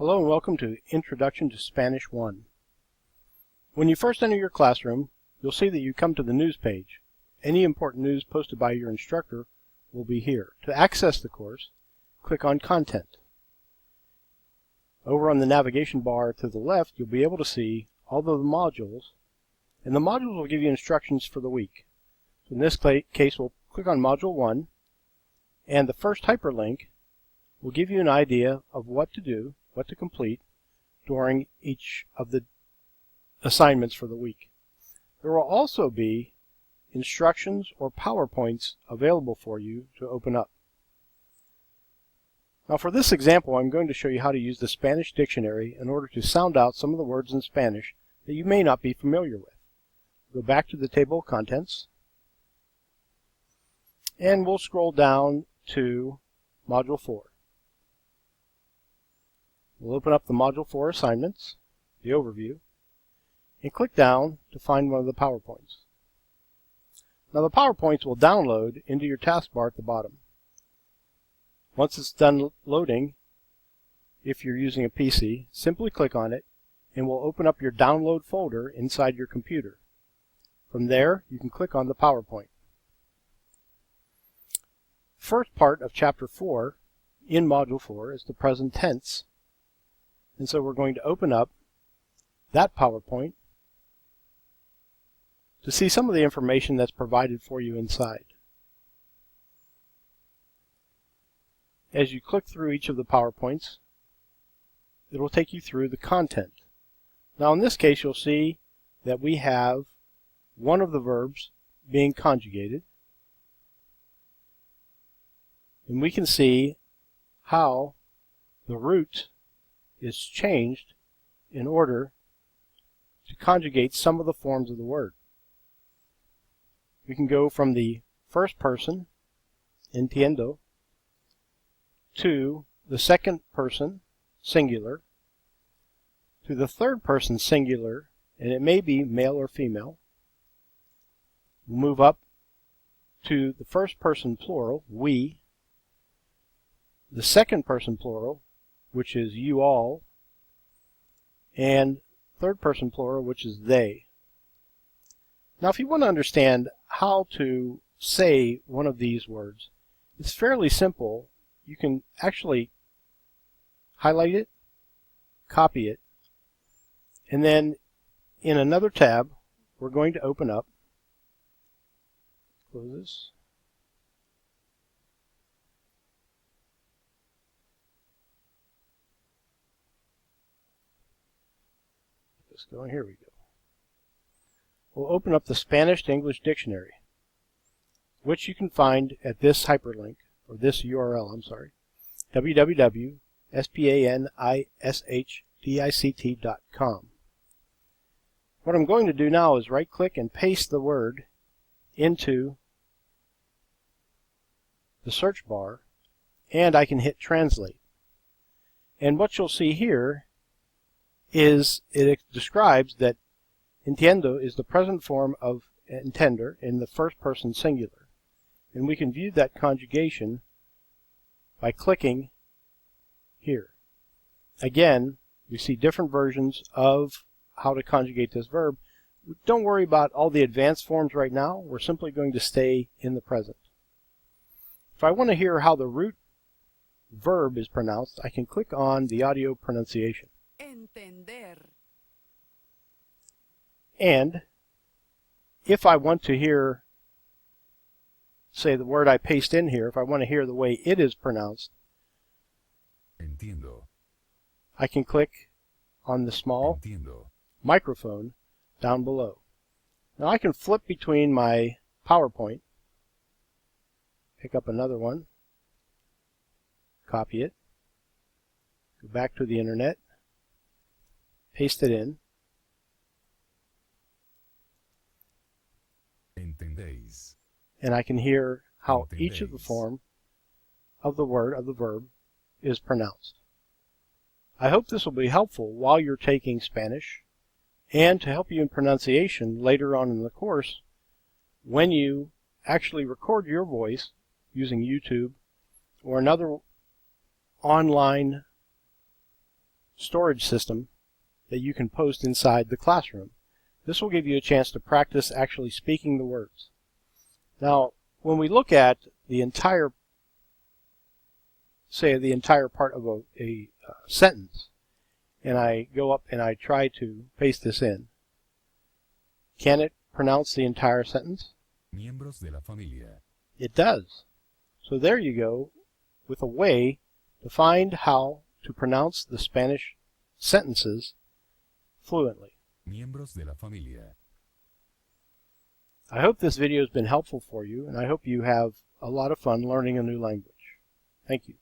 Hello and welcome to Introduction to Spanish 1. When you first enter your classroom, you'll see that you come to the news page. Any important news posted by your instructor will be here. To access the course, click on Content. Over on the navigation bar to the left, you'll be able to see all of the modules, and the modules will give you instructions for the week. So in this case, we'll click on Module 1, and the first hyperlink will give you an idea of what to do, what to complete during each of the assignments for the week. There will also be instructions or PowerPoints available for you to open up. Now for this example, I'm going to show you how to use the Spanish dictionary in order to sound out some of the words in Spanish that you may not be familiar with. Go back to the table of contents, and we'll scroll down to Module 4. We'll open up the Module 4 assignments, the overview, and click down to find one of the PowerPoints. Now the PowerPoints will download into your taskbar at the bottom. Once it's done loading, if you're using a PC, simply click on it and we'll open up your download folder inside your computer. From there, you can click on the PowerPoint. First part of Chapter 4 in Module 4 is the present tense. And so we're going to open up that PowerPoint to see some of the information that's provided for you inside. As you click through each of the PowerPoints, it will take you through the content. Now in this case, you'll see that we have one of the verbs being conjugated, and we can see how the root is changed in order to conjugate some of the forms of the word. We can go from the first person, entiendo, to the second person, singular, to the third person, singular, and it may be male or female. We'll move up to the first person plural, we, the second person plural, which is you all, and third person plural, which is they. Now if you want to understand how to say one of these words, it's fairly simple. You can actually highlight it, copy it, and then in another tab, we're going to open up, close this, here we go. We'll open up the Spanish to English dictionary, which you can find at this hyperlink, or this URL, I'm sorry, www.spanishdictt.com. What I'm going to do now is right-click and paste the word into the search bar, and I can hit Translate. And what you'll see here is it describes that entiendo is the present form of entender in the first person singular. And we can view that conjugation by clicking here. Again, we see different versions of how to conjugate this verb. Don't worry about all the advanced forms right now. We're simply going to stay in the present. If I want to hear how the root verb is pronounced, I can click on the audio pronunciation. Entender. And if I want to hear, say, the word I paste in here, if I want to hear the way it is pronounced, Entiendo. I can click on the small Entiendo. microphone down below. Now I can flip between my PowerPoint, pick up another one, copy it, go back to the internet, paste it in, Entendéis. and I can hear how each of the form of the word, of the verb, is pronounced. I hope this will be helpful while you're taking Spanish, and to help you in pronunciation later on in the course when you actually record your voice using YouTube or another online storage system that you can post inside the classroom. This will give you a chance to practice actually speaking the words. Now, when we look at the entire, say the entire part of a sentence, and I go up and I try to paste this in, can it pronounce the entire sentence? Miembros de la familia. It does. So there you go with a way to find how to pronounce the Spanish sentences fluently. Miembros de la familia. I hope this video has been helpful for you, and I hope you have a lot of fun learning a new language. Thank you.